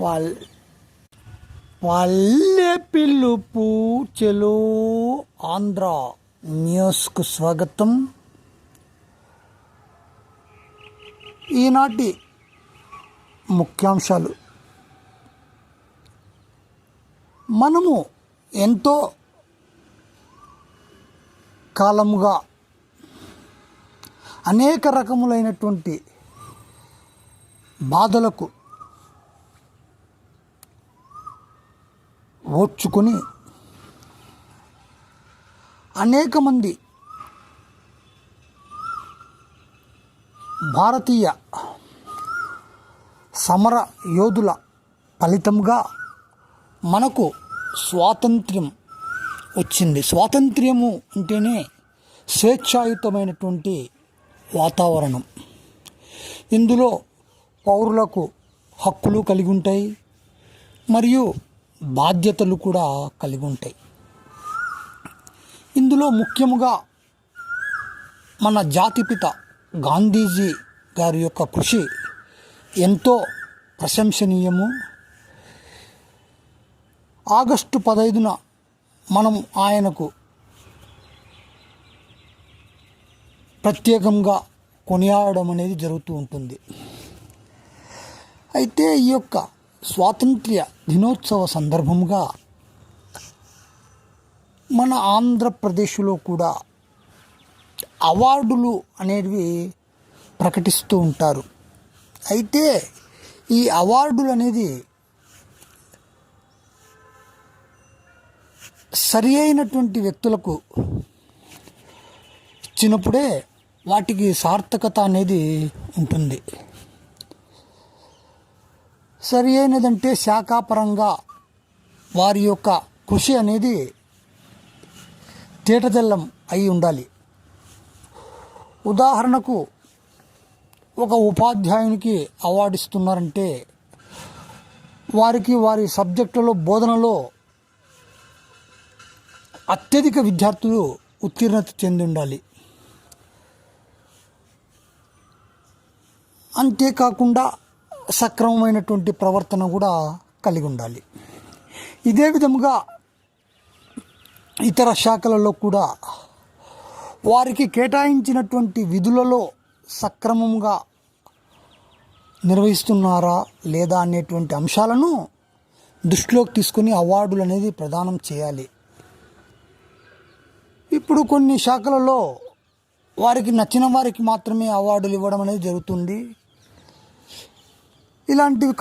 పల్ పల్లె పిలుపు చెలో ఆంధ్ర న్యూస్కు స్వాగతం. ఈనాటి ముఖ్యాంశాలు. మనము ఎంతో కాలముగా అనేక రకములైనటువంటి బాధలకు ఓర్చుకొని అనేక మంది భారతీయ సమర యోధుల ఫలితంగా మనకు స్వాతంత్ర్యం వచ్చింది. స్వాతంత్ర్యము అంటేనే స్వేచ్ఛాయుతమైనటువంటి వాతావరణం. ఇందులో పౌరులకు హక్కులు కలిగి ఉంటాయి, మరియు బాధ్యతలు కూడా కలిగి ఉంటాయి. ఇందులో ముఖ్యముగా మన జాతిపిత గాంధీజీ గారి యొక్క కృషి ఎంతో ప్రశంసనీయము. ఆగస్టు 15న మనం ఆయనకు ప్రత్యేకంగా కొనియాడడం అనేది జరుగుతూ ఉంటుంది. అయితే ఈ యొక్క స్వాతంత్ర్య దినోత్సవ సందర్భంగా మన ఆంధ్రప్రదేశ్లో కూడా అవార్డులు అనేవి ప్రకటిస్తూ ఉంటారు. అయితే ఈ అవార్డులు అనేది సరి అయినటువంటి వ్యక్తులకు ఇచ్చినప్పుడే వాటికి సార్థకత అనేది ఉంటుంది. సరి అయినదంటే శాఖాపరంగా వారి యొక్క కృషి అనేది తేటతెల్లం అయి ఉండాలి. ఉదాహరణకు ఒక ఉపాధ్యాయునికి అవార్డు ఇస్తున్నారంటే వారికి వారి సబ్జెక్టులో బోధనలో అత్యధిక విద్యార్థులు ఉత్తీర్ణత చెంది ఉండాలి. అంతేకాకుండా సక్రమమైనటువంటి ప్రవర్తన కూడా కలిగి ఉండాలి. ఇదే విధముగా ఇతర శాఖలలో కూడా వారికి కేటాయించినటువంటి విధులలో సక్రమంగా నిర్వహిస్తున్నారా లేదా అనేటువంటి అంశాలను దృష్టిలోకి తీసుకొని అవార్డులు అనేది ప్రదానం చేయాలి. ఇప్పుడు కొన్ని శాఖలలో వారికి నచ్చిన వారికి మాత్రమే అవార్డులు ఇవ్వడం అనేది జరుగుతుంది. ఇలాంటివి